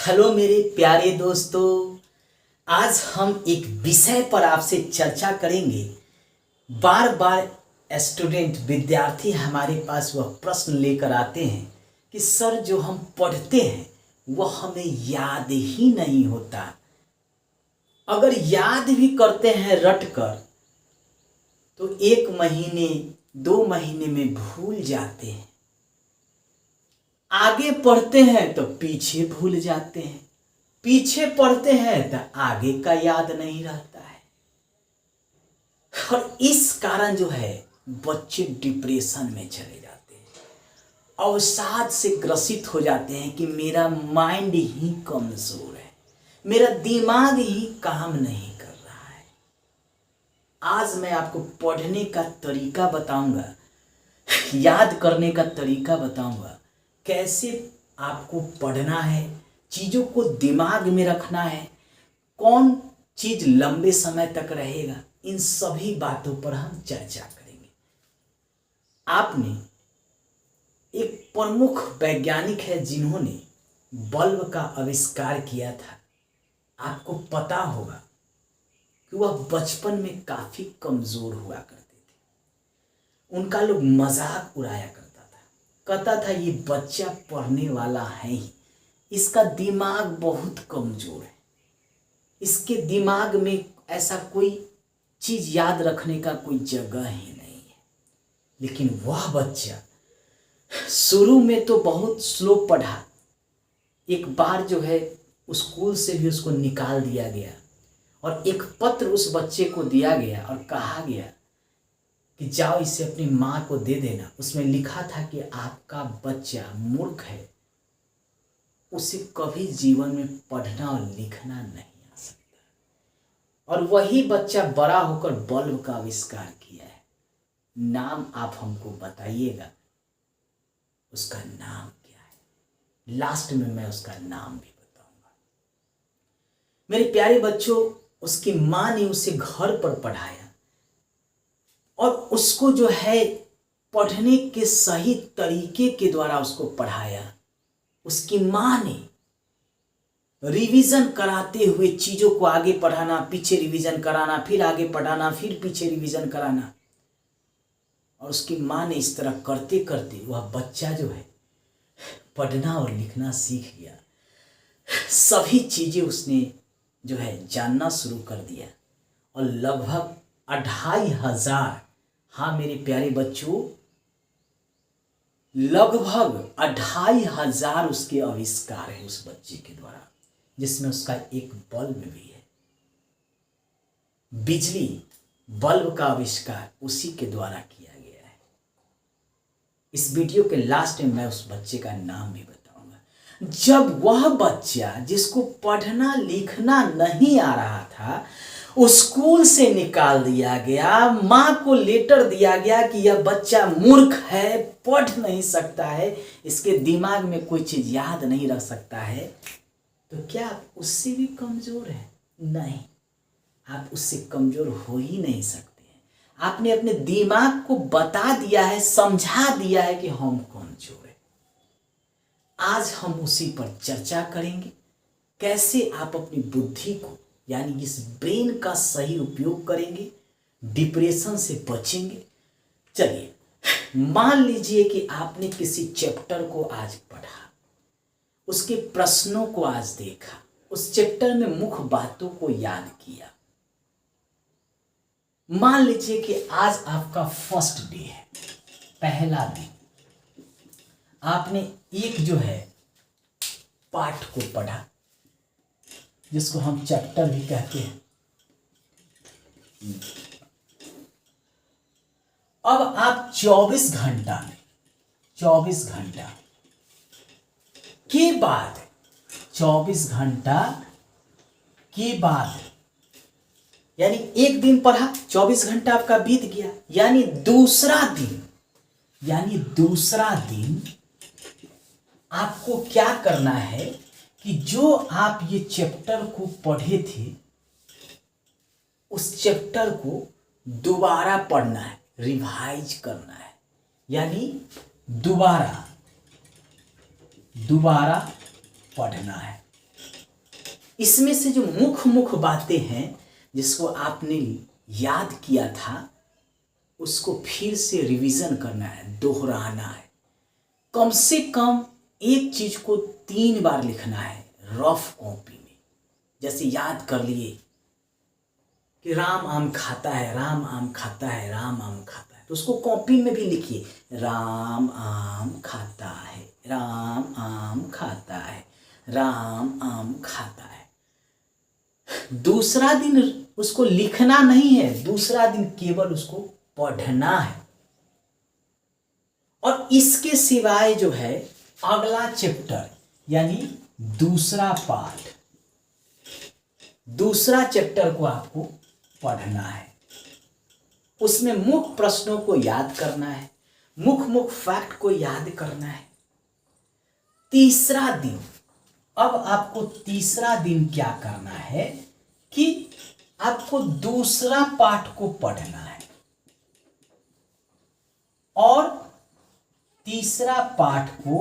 Hello मेरे प्यारे दोस्तों। आज हम एक विषय पर आपसे चर्चा करेंगे। बार बार स्टूडेंट विद्यार्थी हमारे पास वह प्रश्न लेकर आते हैं कि सर जो हम पढ़ते हैं वह हमें याद ही नहीं होता। अगर याद भी करते हैं रट कर तो 1 महीने 2 महीने में भूल जाते हैं। आगे पढ़ते हैं तो पीछे भूल जाते हैं, पीछे पढ़ते हैं तो आगे का याद नहीं रहता है। और इस कारण जो है बच्चे डिप्रेशन में चले जाते हैं, अवसाद से ग्रसित हो जाते हैं कि मेरा माइंड ही कमजोर है, मेरा दिमाग ही काम नहीं कर रहा है। आज मैं आपको पढ़ने का तरीका बताऊंगा, याद करने का तरीका बताऊंगा, कैसे आपको पढ़ना है, चीज़ों को दिमाग में रखना है, कौन चीज़ लंबे समय तक रहेगा, इन सभी बातों पर हम चर्चा करेंगे। आपने एक प्रमुख वैज्ञानिक है जिन्होंने बल्ब का आविष्कार किया था। आपको पता होगा कि वह बचपन में काफ़ी कमज़ोर हुआ करते थे। उनका लोग मजाक उड़ाया करता था, कहता था ये बच्चा पढ़ने वाला है ही, इसका दिमाग बहुत कमज़ोर है, इसके दिमाग में ऐसा कोई चीज़ याद रखने का कोई जगह ही नहीं है। लेकिन वह बच्चा शुरू में तो बहुत स्लो पढ़ा। एक बार जो है स्कूल से भी उसको निकाल दिया गया और एक पत्र उस बच्चे को दिया गया और कहा गया कि जाओ इसे अपनी माँ को दे देना। उसमें लिखा था कि आपका बच्चा मूर्ख है, उसे कभी जीवन में पढ़ना और लिखना नहीं आ सकता। और वही बच्चा बड़ा होकर बल्ब का आविष्कार किया है। नाम आप हमको बताइएगा, उसका नाम क्या है? लास्ट में मैं उसका नाम भी बताऊंगा। मेरे प्यारे बच्चों, उसकी माँ ने उसे घर पर पढ़ाया और उसको जो है पढ़ने के सही तरीके के द्वारा उसको पढ़ाया। उसकी माँ ने रिवीजन कराते हुए चीज़ों को आगे पढ़ाना, पीछे रिवीजन कराना, फिर आगे पढ़ाना, फिर पीछे रिवीजन कराना। और उसकी माँ ने इस तरह करते करते वह बच्चा जो है पढ़ना और लिखना सीख गया। सभी चीज़ें उसने जो है जानना शुरू कर दिया और लगभग 2500, हाँ मेरे प्यारे बच्चों, लगभग 2500 उसके आविष्कार है उस बच्चे के द्वारा, जिसमें उसका एक बल्ब भी है। बिजली बल्ब का आविष्कार उसी के द्वारा किया गया है। इस वीडियो के लास्ट में मैं उस बच्चे का नाम भी बताऊंगा। जब वह बच्चा जिसको पढ़ना लिखना नहीं आ रहा था स्कूल से निकाल दिया गया, माँ को लेटर दिया गया कि यह बच्चा मूर्ख है, पढ़ नहीं सकता है, इसके दिमाग में कोई चीज़ याद नहीं रख सकता है, तो क्या आप उससे भी कमज़ोर हैं? नहीं, आप उससे कमज़ोर हो ही नहीं सकते हैं। आपने अपने दिमाग को बता दिया है, समझा दिया है कि हम कमज़ोर हैं। आज हम उसी पर चर्चा करेंगे, कैसे आप अपनी बुद्धि को यानी इस ब्रेन का सही उपयोग करेंगे, डिप्रेशन से बचेंगे। चलिए, मान लीजिए कि आपने किसी चैप्टर को आज पढ़ा, उसके प्रश्नों को आज देखा, उस चैप्टर में मुख्य बातों को याद किया। मान लीजिए कि आज आपका फर्स्ट डे है, पहला दिन। आपने एक जो है पाठ को पढ़ा, जिसको हम चैप्टर भी कहते हैं। अब आप 24 घंटा के बाद 24 घंटा के बाद यानी एक दिन पढ़ा, 24 घंटा आपका बीत गया, यानी दूसरा दिन आपको क्या करना है कि जो आप ये चैप्टर को पढ़े थे उस चैप्टर को दोबारा पढ़ना है, रिवाइज करना है, यानी दोबारा पढ़ना है। इसमें से जो मुख्य बातें हैं जिसको आपने याद किया था उसको फिर से रिवीजन करना है, दोहराना है। कम से कम एक चीज को 3 बार लिखना है रफ कॉपी में। जैसे याद कर लिए कि राम आम खाता है, राम आम खाता है, राम आम खाता है, तो उसको कॉपी में भी लिखिए, राम आम खाता है, राम आम खाता है, राम आम खाता है। दूसरा दिन उसको लिखना नहीं है, दूसरा दिन केवल उसको पढ़ना है। और इसके सिवाय जो है अगला चैप्टर यानी दूसरा पार्ट, दूसरा चैप्टर को आपको पढ़ना है। उसमें मुख्य प्रश्नों को याद करना है, मुख्य फैक्ट को याद करना है। तीसरा दिन, अब आपको तीसरा दिन क्या करना है कि आपको दूसरा पाठ को पढ़ना है और तीसरा पाठ को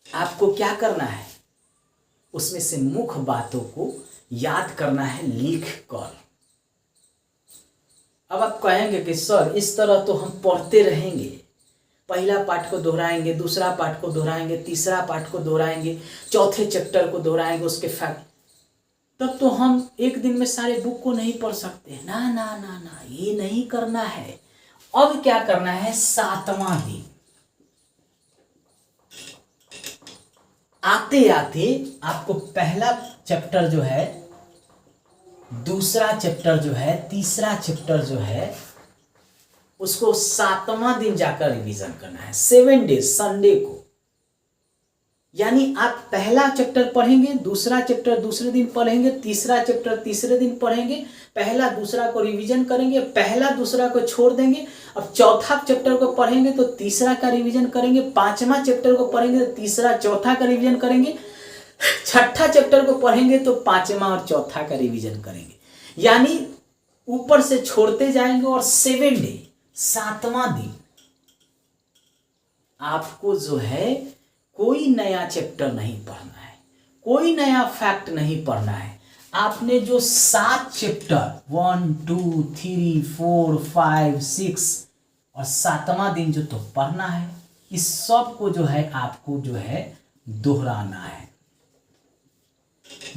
आपको क्या करना है, उसमें से मुख्य बातों को याद करना है लिख कर। अब आप कहेंगे कि सर इस तरह तो हम पढ़ते रहेंगे, पहला पाठ को दोहराएंगे, दूसरा पाठ को दोहराएंगे, तीसरा पाठ को दोहराएंगे, चौथे चैप्टर को दोहराएंगे, उसके फैक्ट, तब तो हम एक दिन में सारे बुक को नहीं पढ़ सकते। ना ना ना ना, ये नहीं करना है। अब क्या करना है, 7वां दिन आते आते आपको पहला चैप्टर जो है, दूसरा चैप्टर जो है, तीसरा चैप्टर जो है, उसको 7वां दिन जाकर रिवीजन करना है, 7 डेज, संडे को। यानी आप पहला चैप्टर पढ़ेंगे, दूसरा चैप्टर दूसरे दिन पढ़ेंगे, तीसरा चैप्टर तीसरे दिन पढ़ेंगे, पहला दूसरा को रिवीजन करेंगे, पहला दूसरा को छोड़ देंगे। अब चौथा चैप्टर को पढ़ेंगे तो तीसरा का रिवीजन करेंगे, 5वां चैप्टर को पढ़ेंगे तो तीसरा चौथा का रिवीजन करेंगे, 6ठा चैप्टर को पढ़ेंगे तो 5वां और चौथा का रिवीजन करेंगे। यानी ऊपर से छोड़ते जाएंगे और 7 डे, 7वां दिन आपको जो है कोई नया चैप्टर नहीं पढ़ना है, कोई नया फैक्ट नहीं पढ़ना है। आपने जो 7 चैप्टर 1 2 3 4 5 6 और 7वां दिन जो तो पढ़ना है, इस सब को जो है आपको जो है दोहराना है,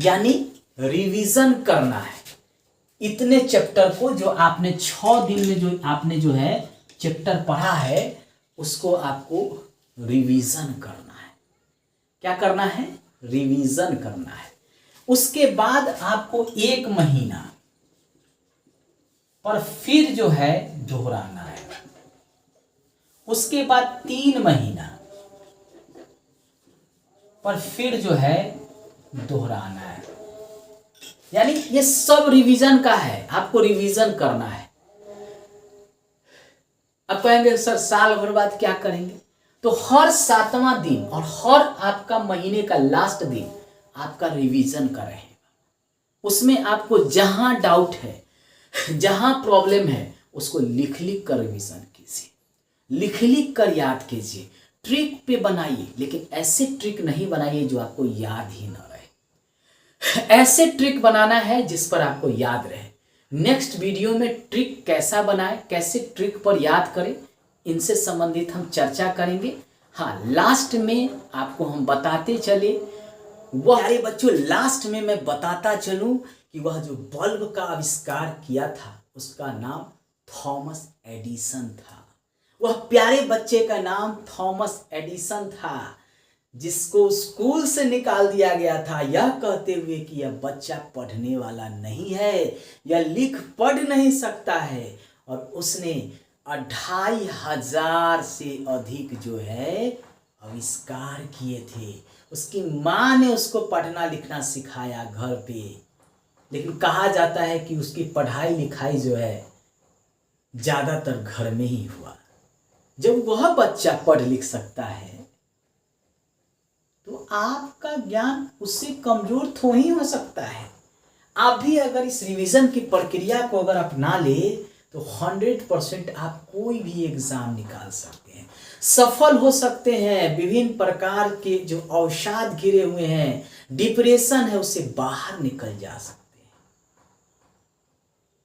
यानी रिवीजन करना है। इतने चैप्टर को जो आपने 6 दिन में जो आपने जो है चैप्टर पढ़ा है उसको आपको रिवीजन करना है। क्या करना है, रिवीजन करना है। उसके बाद आपको 1 महीना पर फिर जो है दोहराना है। उसके बाद 3 महीना पर फिर जो है दोहराना है। यानी ये सब रिवीजन का है, आपको रिवीजन करना है। अब कहेंगे सर साल भर बाद क्या करेंगे, तो हर 7वां दिन और हर आपका महीने का लास्ट दिन आपका रिवीजन का रहेगा। उसमें आपको जहां डाउट है, जहां प्रॉब्लम है, उसको लिख लिख कर रिवीजन कीजिए, लिख लिख कर याद कीजिए। ट्रिक पे बनाइए, लेकिन ऐसे ट्रिक नहीं बनाइए जो आपको याद ही ना रहे। ऐसे ट्रिक बनाना है जिस पर आपको याद रहे। नेक्स्ट वीडियो में ट्रिक कैसा बनाए, कैसे ट्रिक पर याद करें, इनसे संबंधित हम चर्चा करेंगे। हाँ, लास्ट में आपको हम बताते चले, वह अरे बच्चों लास्ट में मैं बताता चलूं कि वह जो बल्ब का आविष्कार किया था उसका नाम थॉमस एडिसन था। वह प्यारे बच्चे का नाम थॉमस एडिसन था, जिसको स्कूल से निकाल दिया गया था यह कहते हुए कि यह बच्चा पढ़ने वाला नहीं है, यह लिख पढ़ नहीं सकता है। और उसने 2500 से अधिक जो है आविष्कार किए थे। उसकी माँ ने उसको पढ़ना लिखना सिखाया घर पे, लेकिन कहा जाता है कि उसकी पढ़ाई लिखाई जो है ज़्यादातर घर में ही हुआ। जब वह बच्चा पढ़ लिख सकता है तो आपका ज्ञान उससे कमजोर तो ही हो सकता है। आप भी अगर इस रिवीजन की प्रक्रिया को अगर अपना ले तो 100% आप कोई भी एग्जाम निकाल सकते हैं। सफल हो सकते हैं, विभिन्न प्रकार के जो अवसाद घिरे हुए हैं, डिप्रेशन है, उससे बाहर निकल जा सकते हैं।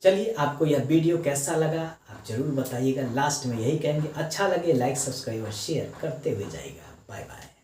चलिए, आपको यह वीडियो कैसा लगा आप जरूर बताइएगा। लास्ट में यही कहेंगे, अच्छा लगे लाइक सब्सक्राइब और शेयर करते हुए जाइएगा। Bye bye.